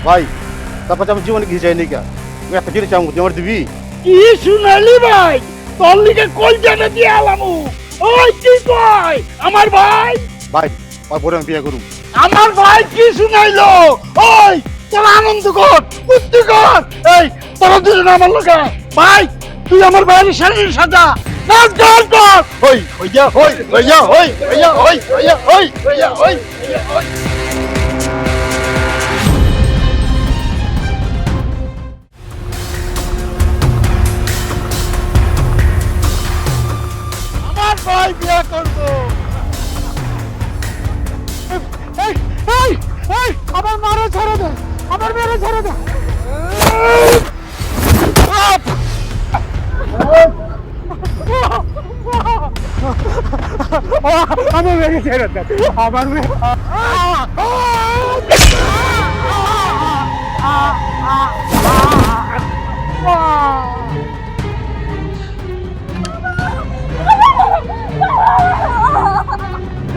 ভাই তারপর আমি জীবনে কিছু চাই নাকি আমি একটা জিনিস চাবো তুই আমার দিবি কি শুনালি ভাই তোর লিগে কল জানা দিয়ে আলামু ওই কি কয় আমার ভাই ভাই আর পরে আমি বিয়ে করুম আমার ভাই কি শুনাইলো ওই তোর আনন্দ কর বুদ্ধি কর এই তোরা দুজন আমার লোকা ভাই তুই আমার ভাইয়ের শাড়ির সাজা নাচ গান কর হই হইয়া হই হইয়া হই হইয়া হই হইয়া হই হইয়া হই আমার ভাই বিয়ে করবো এই এই এই আমার মারা ছেড়ে দে আমার মেরে ছেড়ে দে আমার মেয়ে ছেড়ে দে আমার মেয়ে